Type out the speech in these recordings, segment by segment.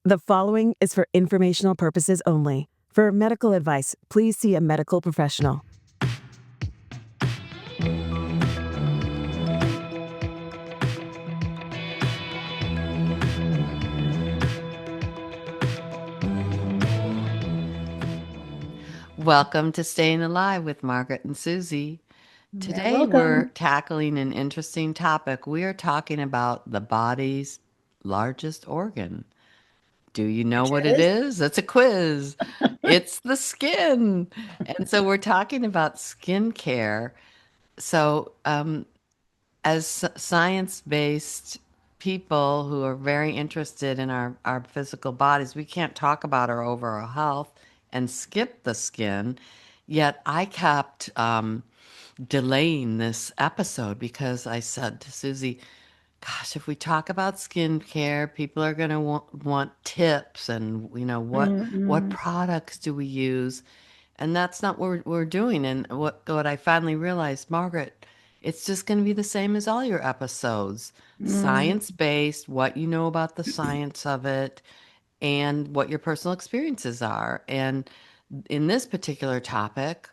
The following is for informational purposes only. For medical advice, please see a medical professional. Welcome to Staying Alive with Margaret and Susy. Yeah, Today we're welcome. tackling an interesting topic. We are talking about the body's largest organ. Do you know Which what it is? is? It's a quiz. It's the skin. And so we're talking about skincare. So, as science-based people who are very interested in our physical bodies, we can't talk about our overall health and skip the skin. Yet I kept delaying this episode because I said to Susie, gosh, if we talk about skincare, people are going to want tips and, what Mm-mm. products do we use? And that's not what we're doing. And what I finally realized, Margaret, it's just going to be the same as all your episodes. Mm. Science based, what you know about the science of it, and what your personal experiences are. And in this particular topic,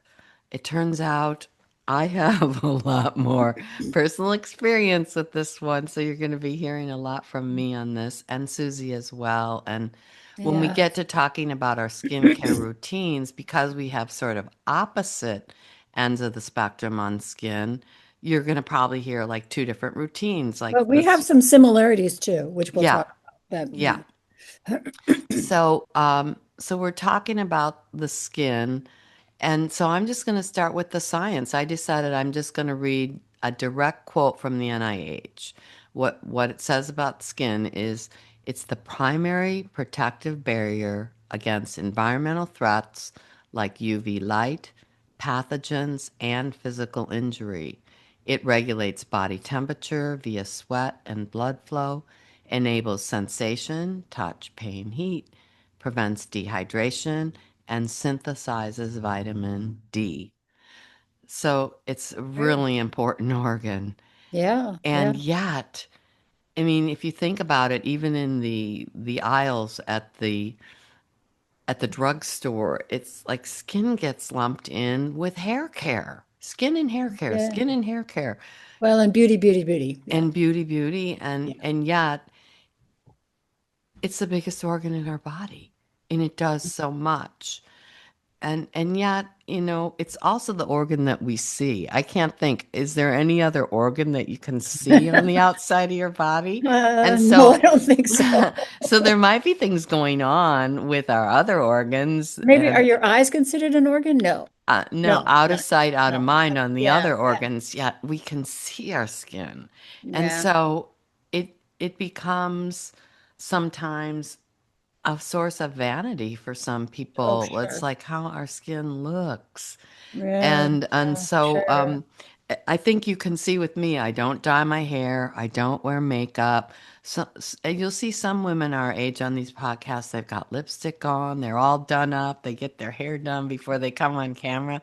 it turns out I have a lot more personal experience with this one. So you're going to be hearing a lot from me on this and Susie as well. And when we Yeah. get to talking about our skincare routines, because we have sort of opposite ends of the spectrum on skin, you're going to probably hear like two different routines, But like we have this. some similarities too, which we'll Yeah, talk about. But yeah. So we're talking about the skin, and so I'm just going to start with the science. I decided I'm just going to read a direct quote from the NIH. What it says about skin is it's the primary protective barrier against environmental threats like UV light, pathogens, and physical injury. It regulates body temperature via sweat and blood flow, enables sensation, touch, pain, heat, prevents dehydration, and synthesizes vitamin D. So it's a Great. really important organ. Yeah, yeah, And yet, I mean, if you think about it, even in the aisles at the drugstore, it's like skin gets lumped in with hair care. Skin and hair care, yeah. skin and hair care, Well, and beauty, beauty, beauty. Yeah, and beauty, and yeah. and yet it's the biggest organ in our body, and it does so much. And yet, it's also the organ that we see. I can't think, is there any other organ that you can see on the outside of your body? And No, I so don't think so. so there might be things going on with our other organs Maybe are and your eyes considered an organ? No, no, no, out of no, sight, out of no. mind on the Yeah, other yeah, organs, yet we can see our skin. And yeah. so it becomes sometimes a source of vanity for some Oh, people. It's sure. like how our skin looks. Yeah, And yeah, so sure. I think you can see with me, I don't dye my hair, I don't wear makeup. So and you'll see some women our age on these podcasts, they've got lipstick on, they're all done up, they get their hair done before they come on camera.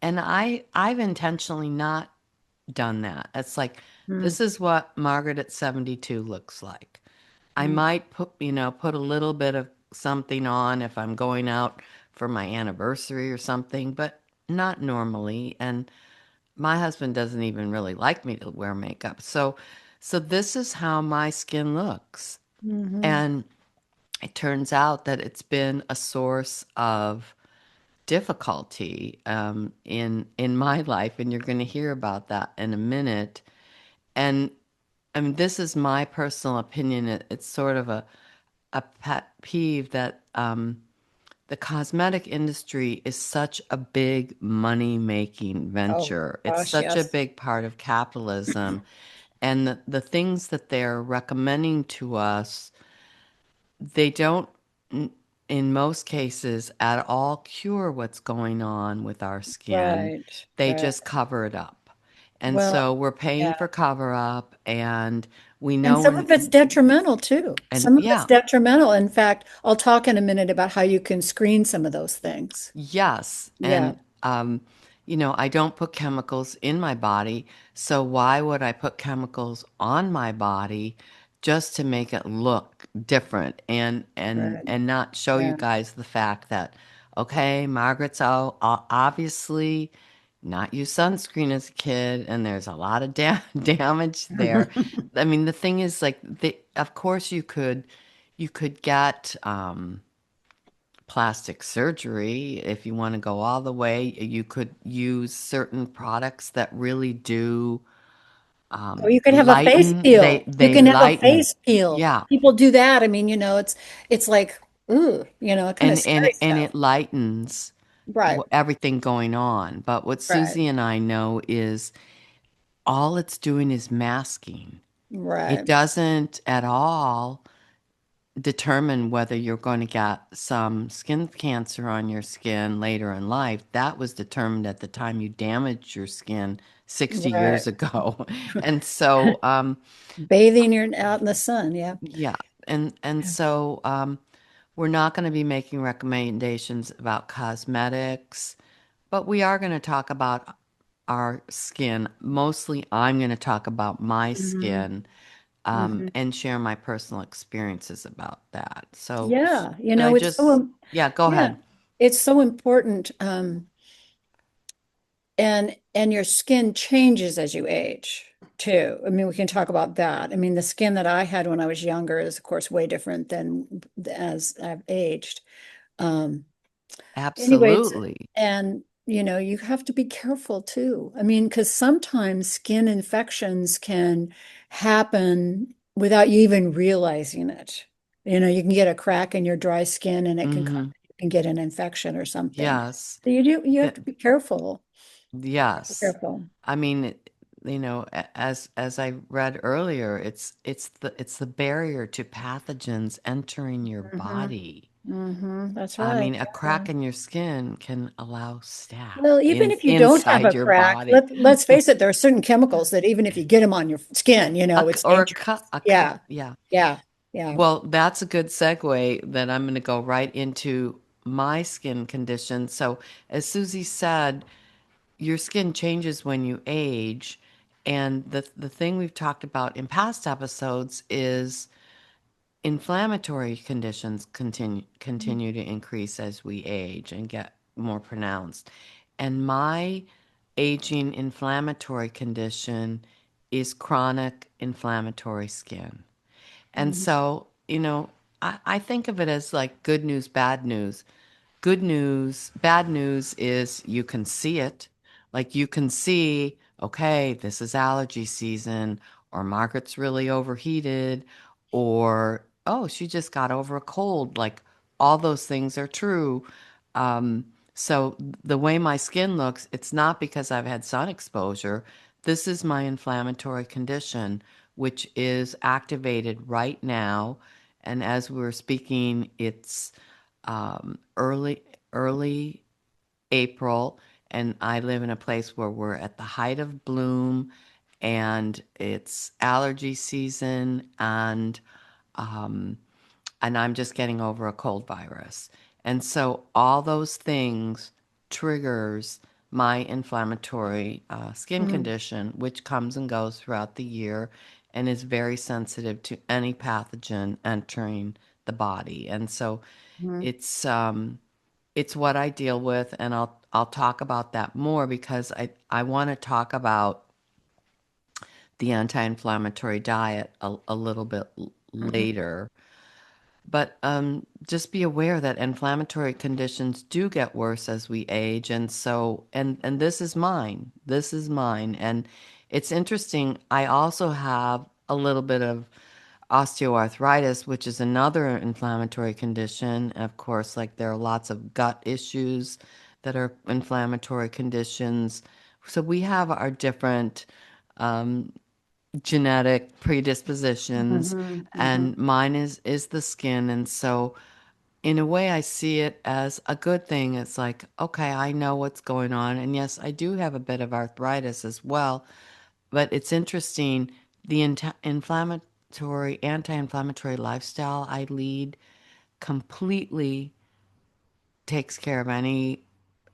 And I've intentionally not done that. It's like Mm. this is what Margaret at 72 looks like. I Mm. might put a little bit of something on if I'm going out for my anniversary or something, but not normally. And my husband doesn't even really like me to wear makeup. So this is how my skin looks. Hmm. And it turns out that it's been a source of difficulty in my life, and you're going to hear about that in a minute. And I mean, this is my personal opinion. It's sort of a pet peeve that the cosmetic industry is such a big money making Oh, venture. It's gosh, such a yes. big part of capitalism. And the things that they're recommending to us, they don't, n- in most cases, at all cure what's going on with our skin. Right, They right. just cover it up. And Well, so we're paying yeah. for cover up, and we And know, some of it's detrimental too. and Some of it's yeah. detrimental. In fact, I'll talk in a minute about how you can screen some of those things. Yes, Yeah. and I don't put chemicals in my body, so why would I put chemicals on my body just to make it look different Right. and not show you Yeah. guys the fact that okay, Margaret's obviously not use sunscreen as a kid, and there's a lot of damage there. I mean, the thing is, like, of course, you could get plastic surgery if you want to go all the way. You could use certain products that really do Or you could have a face lighten. peel. You They can have a lighten. face peel. Yeah, People do that. I mean, it's like, ooh, kind of and scary and stuff. it lightens Right. everything going on. But what Right. Susie and I know is all it's doing is masking. It Right. doesn't at all determine whether you're going to get some skin cancer on your skin later in life. That was determined at the time you damaged your skin 60 Right. years ago. And so, Bathing your out in the sun. Yeah. yeah, and so we're not going to be making recommendations about cosmetics, but we are going to talk about our skin. Mostly, I'm going to talk about my Hmm. skin Hmm. and share my personal experiences about that. So, Yeah. should I It's so, just, yeah, go yeah, ahead. it's so important. And your skin changes as you age too. I mean, we can talk about that. I mean, the skin that I had when I was younger is, of course, way different than as I've aged. Um, Anyways, Absolutely. and you have to be careful too. I mean, because sometimes skin infections can happen without you even realizing it. You can get a crack in your dry skin and Hmm. you can get an infection or something. Yes. So you have That, to be careful. Be yes. careful. I mean, as I read earlier, it's the barrier to pathogens entering your Hmm. body. That's I right. mean, a crack in your skin can allow staph Well, even if you don't have inside a your crack, body. let's face it, there are certain chemicals that even if you get them on your skin, it's Or dangerous. a cut, Yeah, yeah. yeah, yeah. Well, that's a good segue that I'm going to go right into my skin condition. So, as Susie said, your skin changes when you age, and the thing we've talked about in past episodes is inflammatory conditions continue to increase as we age and get more pronounced. And my aging inflammatory condition is chronic inflammatory skin. And Mhm. so, I think of it as like good news, bad news. Good news, bad news is you can see it. Like you can see, okay, this is allergy season, or Margaret's really overheated, or oh, she just got over a cold. Like all those things are true. So the way my skin looks, it's not because I've had sun exposure. This is my inflammatory condition, which is activated right now. And as we're speaking, it's early April, and I live in a place where we're at the height of bloom, and it's allergy season, um, and I'm just getting over a cold virus. And so all those things triggers my inflammatory skin Mhm. condition, which comes and goes throughout the year and is very sensitive to any pathogen entering the body. And so Mhm. it's what I deal with, and I'll talk about that more because I want to talk about the anti-inflammatory diet a little bit Mhm. later. But just be aware that inflammatory conditions do get worse as we age, and so and this is mine. This is mine, and it's interesting. I also have a little bit of osteoarthritis, which is another inflammatory condition. Of course, like there are lots of gut issues that are inflammatory conditions. So we have our different genetic predispositions, Mhm. Mhm. and mine is the skin. And so in a way I see it as a good thing. It's like, okay, I know what's going on. And yes, I do have a bit of arthritis as well, but it's interesting the inflammatory anti-inflammatory lifestyle I lead completely takes care of any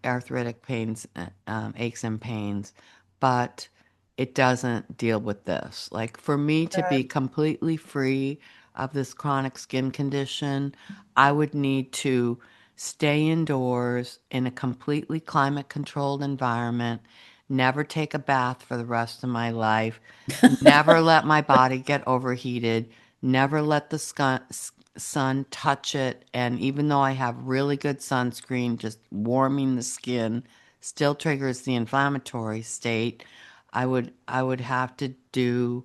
arthritic pains, aches and pains. But it doesn't deal with this. Like for me to be Right. completely free of this chronic skin condition, I would need to stay indoors in a completely climate controlled environment, never take a bath for the rest of my life, never let my body get overheated, never let the sun touch it. And even though I have really good sunscreen, just warming the skin still triggers the inflammatory state. I would have to do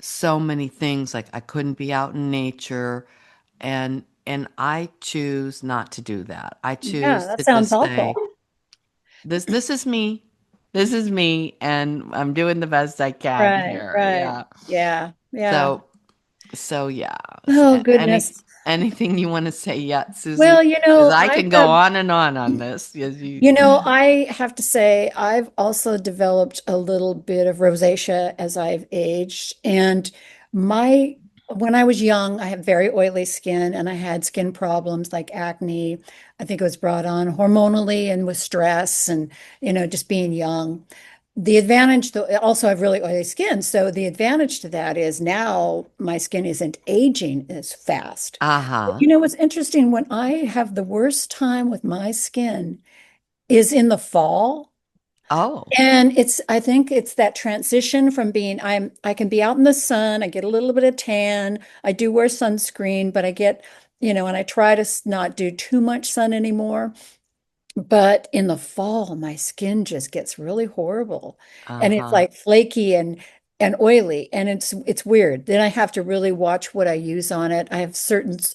so many things. Like I couldn't be out in nature, and I choose not to do that. I Yeah, choose that to sounds just awful. say, this is me. This is me, and I'm doing the best I can Right, here. right. Yeah. Yeah, yeah. So so yeah. Oh, goodness. Anything you want to say yet, Susie? Well, Because I can go on this. Yes, you. I have to say, I've also developed a little bit of rosacea as I've aged. And my, when I was young, I had very oily skin and I had skin problems like acne. I think it was brought on hormonally and with stress and, just being young. The advantage, though, also I have really oily skin. So the advantage to that is now my skin isn't aging as fast. Uh-huh. What's interesting, when I have the worst time with my skin is in the fall. Oh. And I think it's that transition from I can be out in the sun, I get a little bit of tan, I do wear sunscreen, but I get, and I try to not do too much sun anymore. But in the fall, my skin just gets really horrible. And it's Uh-huh. like flaky and oily. And it's weird. Then I have to really watch what I use on it. I have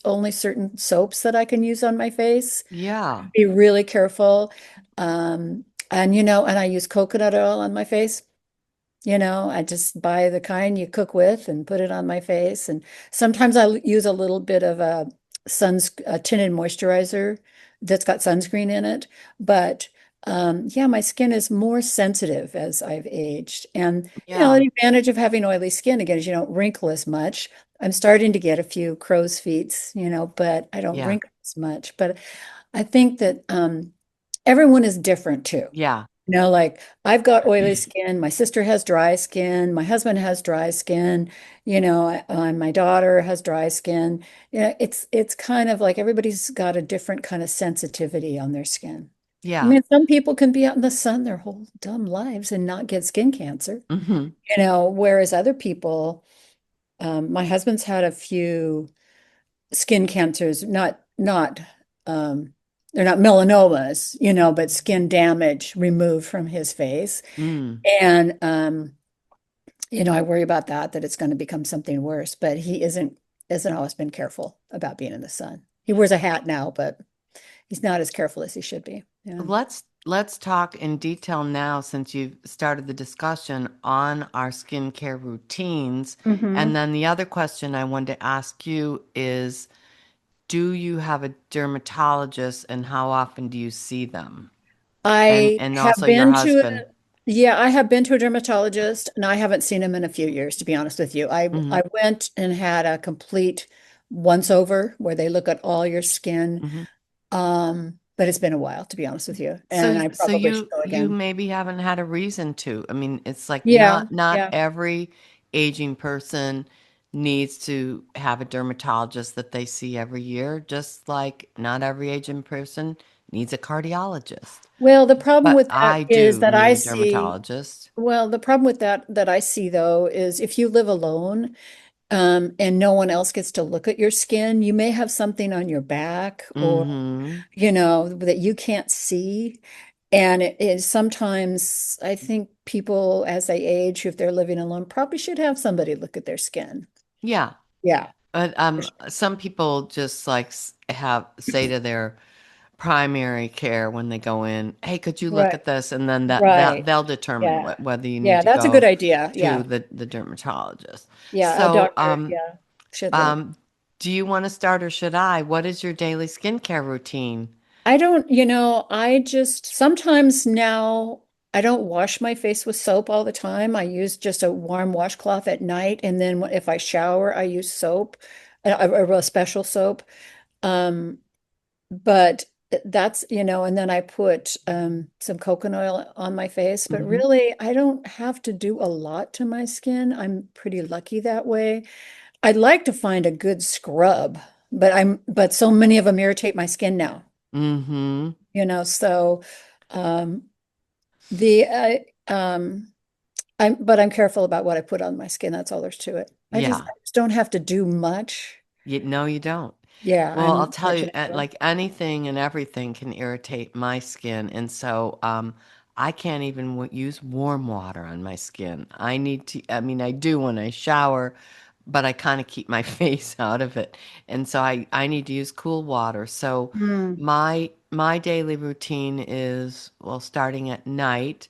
only certain soaps that I can use on my face. Yeah. Be really careful. And I use coconut oil on my face. I just buy the kind you cook with and put it on my face. And sometimes use a little bit of a tinted moisturizer that's got sunscreen in it. But yeah, my skin is more sensitive as I've aged. And, Yeah. the advantage of having oily skin again is you don't wrinkle as much. I'm starting to get a few crow's feet, but I don't Yeah. wrinkle as much. But I think that everyone is different too. Yeah. Like I've got oily skin, my sister has dry skin, my husband has dry skin, my daughter has dry skin. It's kind of like everybody's got a different kind of sensitivity on their skin. I Yeah. mean, some people can be out in the sun their whole dumb lives and not get skin cancer, Hmm. whereas other people, my husband's had a few skin cancers, not um they're not melanomas, but skin damage removed from his face. Mm. And I worry about that it's going to become something worse, but he isn't always been careful about being in the sun. He wears a hat now, but he's not as careful as he should be. Yeah. Let's talk in detail now since you've started the discussion on our skincare routines. Hmm. And then the other question I wanted to ask you is, do you have a dermatologist and how often do you see them? And I and have also your been to husband. Yeah, I have been to a dermatologist and I haven't seen him in a few years, to be honest with you. I Hmm. went and had a complete once over where they look at all your skin. Hmm. But it's been a while, to be honest with you. And So I so probably should you go you again. maybe haven't had a reason to. I mean, it's like Yeah, not yeah. every aging person needs to have a dermatologist that they see every year, just like not every aging person needs a cardiologist. Well, the problem But with that I is do that need I a see, dermatologist. well, the problem with that I see though is if you live alone, and no one else gets to look at your skin, you may have something on your back or, Mm-hmm. that you can't see. And it is sometimes, I think people as they age, if they're living alone, probably should have somebody look at their skin. Yeah. Yeah. But some people just like have say to their primary care when they go in, hey, could you look Right. at this? And then that Right. they'll determine Yeah. whether you need Yeah. to That's a good go idea. to Yeah. the dermatologist. Yeah. A So, doctor. Yeah. Should look. um, do you want to start or should I? What is your daily skincare routine? I don't, I just sometimes now I don't wash my face with soap all the time. I use just a warm washcloth at night. And then if I shower, I use soap, a special soap. Um, but that's, and then I put some coconut oil on my face, but Hmm. really I don't have to do a lot to my skin. I'm pretty lucky that way. I'd like to find a good scrub, but so many of them irritate my skin now, Hmm. so um the I'm careful about what I put on my skin. That's all there's to it. Yeah. I just don't have to do much. No, you don't. Yeah, Well, I'll I'm tell you, fortunate that. like anything and everything can irritate my skin, and so I can't even use warm water on my skin. I need to. I mean, I do when I shower, but I kind of keep my face out of it, and so I need to use cool water. So Mm, my daily routine is, well, starting at night.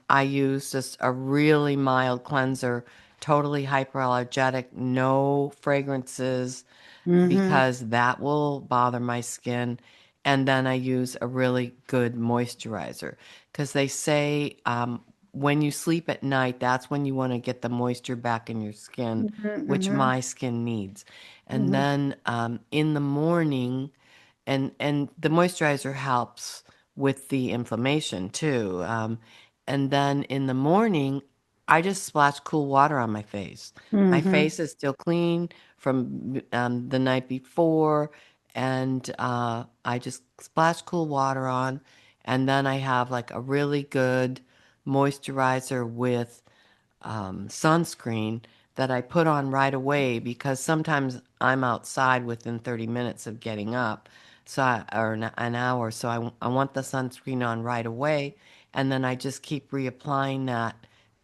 I use just a really mild cleanser, totally hyperallergenic, no fragrances hmm because that will bother my skin. And then I use a really good moisturizer because they say when you sleep at night, that's when you want to get the moisture back in your skin, which hmm my skin needs. And hmm then in the morning, and the moisturizer helps with the inflammation too. And then in the morning, I just splash cool water on my face. My hmm face is still clean from the night before, and I just splash cool water on, and then I have like a really good moisturizer with sunscreen that I put on right away because sometimes I'm outside within 30 minutes of getting up, or an hour. So I want the sunscreen on right away. And then I just keep reapplying that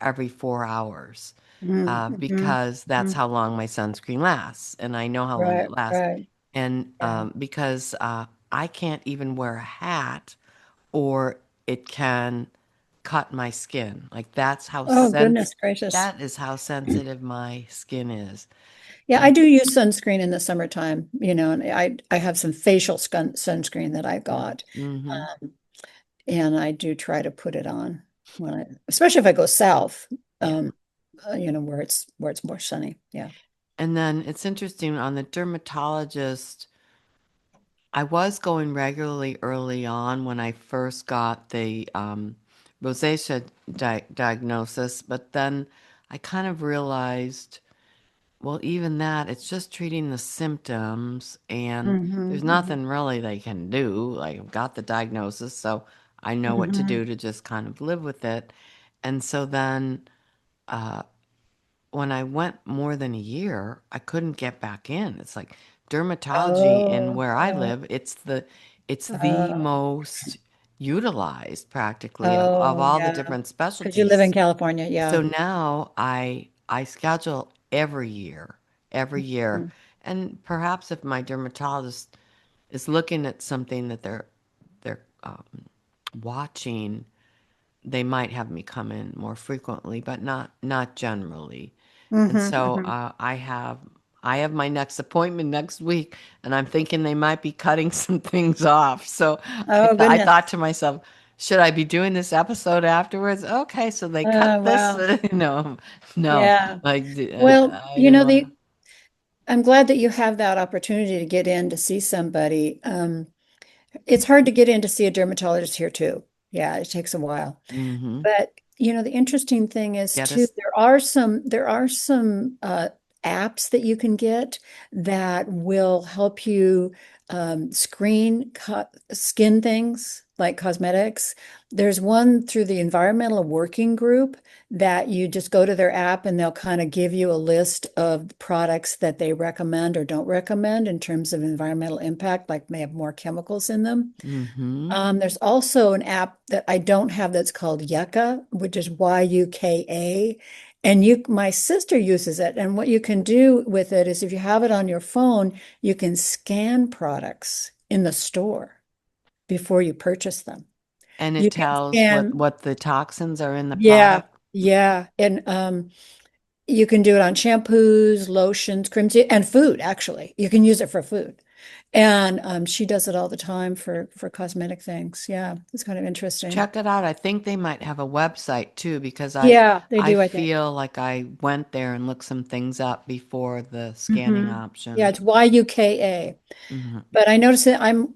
every 4 hours hmm because that's hmm how long my sunscreen lasts. And I know how long Right, it lasts. right. And Yeah. because I can't even wear a hat or it can cut my skin. Like Oh, goodness gracious. that is how sensitive my skin is. Yeah, I And do use sunscreen in the summertime, and I have some facial sunscreen that I got. hmm Um, and I do try to put it on especially if I go south, yeah. um, where it's more sunny. Yeah. And then it's interesting on the dermatologist, I was going regularly early on when I first got the rosacea diagnosis, but then I kind of realized, well, even that, it's just treating the symptoms, and there's hmm nothing really they can do. Like, I've got the diagnosis, so I know what to hmm do to just kind of live with it. And so then when I went more than a year, I couldn't get back in. It's like dermatology in Oh, where I oh, live, it's the oh, most utilized practically of oh, all the yeah. different Because you live in specialties. California. So Yeah. now I schedule every year. Mhm. And perhaps if my dermatologist is looking at something that they're watching, they might have me come in more frequently, but not generally. And so hmm I have my next appointment next week, and I'm thinking they might be cutting some things off. So Oh, I goodness. thought to myself, should I be doing this episode afterwards? Okay, so they cut Oh, this. wow. No, no, Yeah. like Well, I didn't want to. I'm glad that you have that opportunity to get in to see somebody. It's hard to get in to see a dermatologist here too. Yeah, it takes a while. Mm-hmm. But the interesting thing is Get too, us. there are some apps that you can get that will help you screen co skin things like cosmetics. There's one through the Environmental Working Group that you just go to their app and they'll kind of give you a list of products that they recommend or don't recommend in terms of environmental impact, like may have more chemicals in them. Mm-hmm. There's also an app that I don't have that's called Yucca, which is Yuka. And my sister uses it. And what you can do with it is if you have it on your phone, you can scan products in the store before you purchase them. And it You can tells scan, what the toxins are in the yeah, product. yeah. And you can do it on shampoos, lotions, creams, and food, actually. You can use it for food. And she does it all the time for cosmetic things. Yeah, it's kind of interesting. Check it out. I think they might have a website too because Yeah, they I do, I think. feel like I went there and looked some things up before the scanning hmm Yeah, option. it's Yuka. Hmm. But I notice that I'm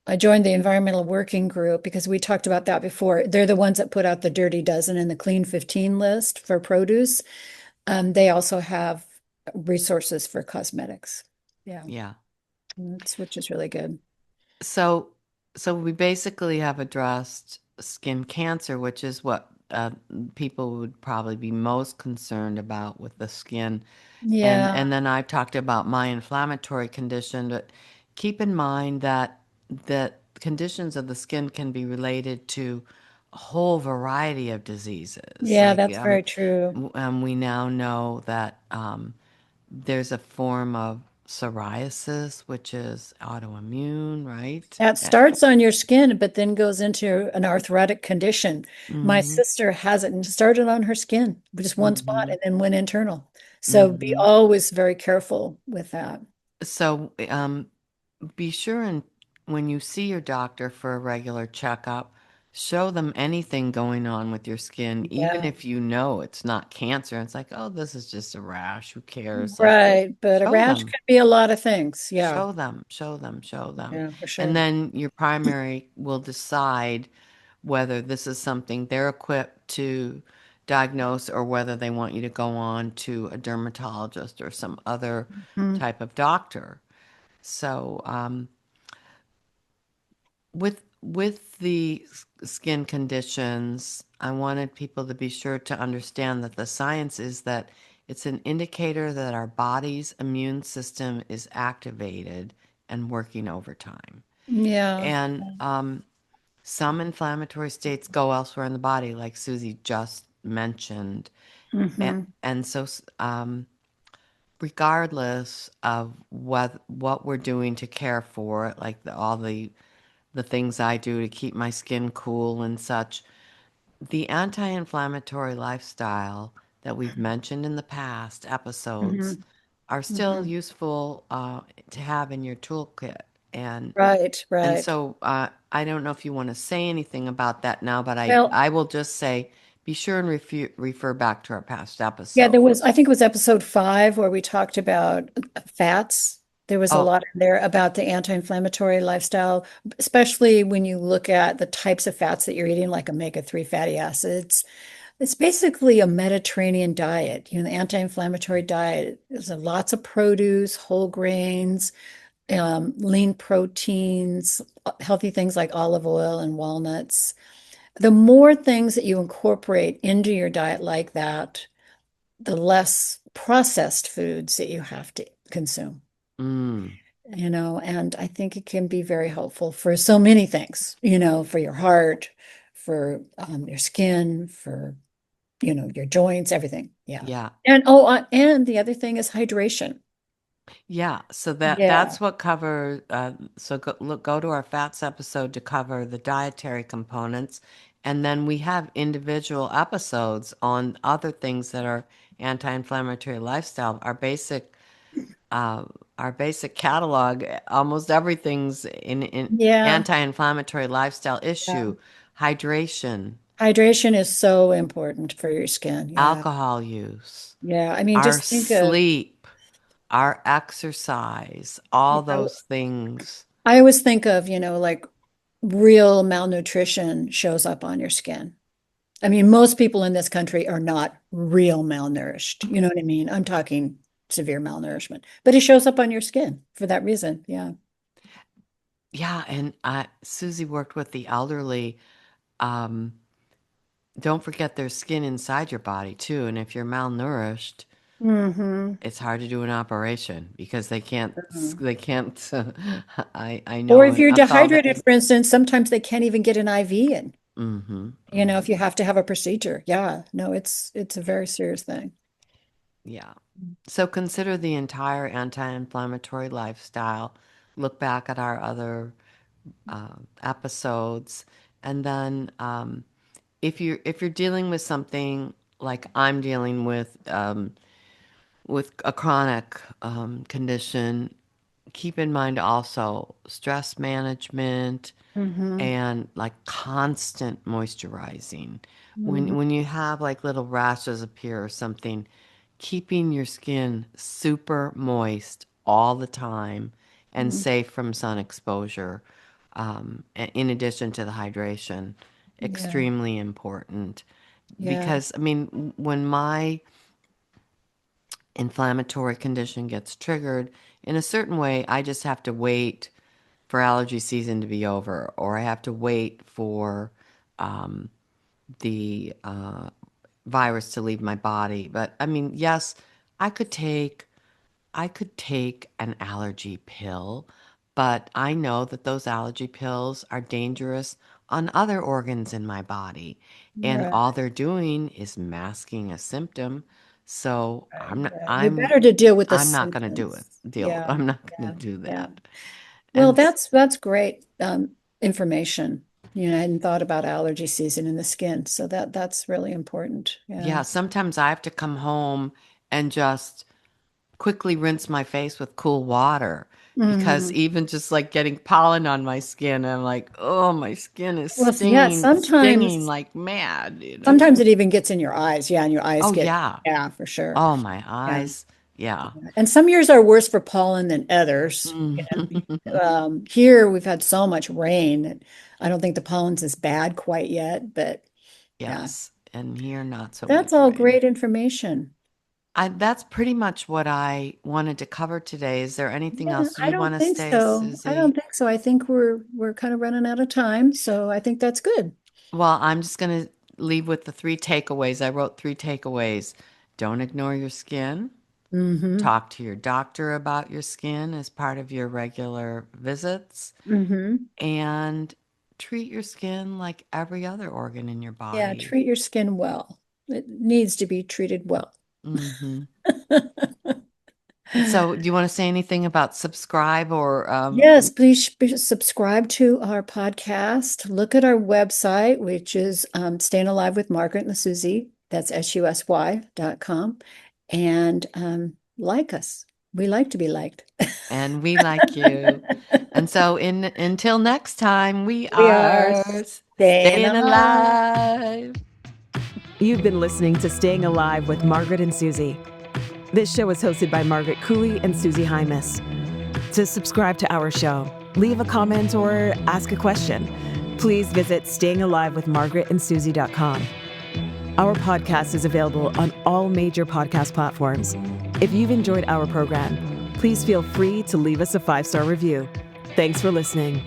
I joined the environmental working group because we talked about that before. They're the ones that put out the Dirty Dozen and the Clean 15 list for produce. They also have resources for cosmetics. Yeah, Yeah. which is really good. So, so we basically have addressed skin cancer, which is what people would probably be most concerned about with the skin. Yeah, And then I've talked about my inflammatory condition, but keep in mind that conditions of the skin can be related to a whole variety of diseases. yeah, that's very true. We now know that there's a form of psoriasis, which is autoimmune, right? That starts on your skin, but then goes into an arthritic condition. My Mm-hmm. sister has it and started on her skin, just one spot, Mm-hmm. and then went internal. So be Mm-hmm. always very careful with that. So, be sure and when you see your doctor for a regular checkup, show them anything going on with your skin, even Yeah, if you know it's not cancer. It's like, oh, this is just a rash. Who cares? Like, right. But a show rash them, could be a lot of things. Yeah, show them, show them, show them. yeah, for And sure. then your primary will decide whether this is something they're equipped to diagnose or whether they want you to go on to a dermatologist or some other Mm, type of doctor. So, with the skin conditions, I wanted people to be sure to understand that the science is that it's an indicator that our body's immune system is activated and working overtime. yeah. And some inflammatory states go elsewhere in the body, like Susie just mentioned. And, Hmm. and so, regardless of what we're doing to care for it, like all the things I do to keep my skin cool and such. The anti inflammatory lifestyle that we've mentioned in the past episodes Hmm. are still Hmm. useful to have in your toolkit. Right, And right. so I don't know if you want to say anything about that now, but Well, I will just say be sure and refer back to our past yeah, there episodes. was, I think it was episode 5 where we talked about fats. There was a Oh, lot in there about the anti-inflammatory lifestyle, especially when you look at the types of fats that you're eating, like omega-3 fatty acids. It's basically a Mediterranean diet. The anti-inflammatory diet is lots of produce, whole grains, lean proteins, healthy things like olive oil and walnuts. The more things that you incorporate into your diet like that, the less processed foods that you have to consume, mm, and I think it can be very helpful for so many things, for your heart, for your skin, for, your joints, everything. Yeah. yeah. And the other thing is hydration. Yeah, so Yeah. that's what cover. So go to our fats episode to cover the dietary components, and then we have individual episodes on other things that are anti-inflammatory lifestyle. Uh, our basic catalog, almost everything's in Yeah. anti-inflammatory lifestyle Yeah. issue, hydration, Hydration is so important for your skin. Yeah. alcohol use, Yeah. I mean, our just think of, sleep, our exercise, all those things. I always think of, like real malnutrition shows up on your skin. I mean, most people in this country are not real malnourished. You know what I mean? I'm talking severe malnourishment, but it shows up on your skin for that reason. Yeah. Yeah, and Susie worked with the elderly. Um, don't forget there's skin inside your body too, and if you're malnourished, Hmm. it's hard to do an operation because they can't. I Or know if you're enough all that. dehydrated, for instance, sometimes they can't even get an IV in, Mm-hmm, if you have to have a procedure. Yeah. No, it's a very serious thing. yeah. So consider the entire anti-inflammatory lifestyle. Look back at our other episodes, and then if you're dealing with something like I'm dealing with a chronic condition, keep in mind also stress management Hmm. and like constant moisturizing. Hmm. When you have like little rashes appear or something, keeping your skin super moist all the time and safe from sun exposure, in addition to the hydration. Yeah. Extremely important. Yeah. Because, I mean, when my inflammatory condition gets triggered, in a certain way, I just have to wait for allergy season to be over, or I have to wait for the virus to leave my body. But I mean, yes, I could take I could take an allergy pill, but I know that those allergy pills are dangerous on other organs in my body, and Right. all they're doing is masking a symptom. So Right. I'm not, Right. You're I'm better to deal with the I'm not going to do it. symptoms. Yeah. I'm not going Yeah. to do Yeah. that. Well, And that's great information. I hadn't thought about allergy season in the skin, so that's really important. Yeah. yeah, sometimes I have to come home and just quickly rinse my face with cool water because Hmm. even just like getting pollen on my skin, I'm like, oh, my skin is Well, yeah, stinging like mad, you know? sometimes it even gets in your eyes. Yeah, and your eyes Oh, get, yeah. yeah, for sure. Oh, my Yeah. eyes. Yeah. And some years are worse for pollen than others. Mm. Here we've had so much rain that I don't think the pollen's as bad quite yet, but yeah, Yes. And here, not so that's much all rain. great information. That's pretty much what I wanted to cover today. Is there anything Yeah, else I you want don't to think say, so. I don't Susie? think so. I think we're kind of running out of time, so I think that's good. Well, I'm just going to leave with the three takeaways. I wrote three takeaways. Don't ignore your skin. Mm-hmm. Talk to your doctor about your skin as part of your regular visits. Mm-hmm. And treat your skin like every other organ in your Yeah, body. treat your skin well. It needs to be treated well. Hmm. So, do you want to say anything about subscribe or Yes, please subscribe to our podcast. Look at our website, which is Staying Alive with Margaret and Susy. That's SUSY.com. And like us. We like to be liked. and we like you. And so, in until next time, we We are are staying staying alive. alive. You've been listening to Staying Alive with Margaret and Susie. This show is hosted by Margaret Cooley and Susie Hymas. To subscribe to our show, leave a comment or ask a question, please visit stayingalivewithmargaretandsusie.com. Our podcast is available on all major podcast platforms. If you've enjoyed our program, please feel free to leave us a 5-star review. Thanks for listening.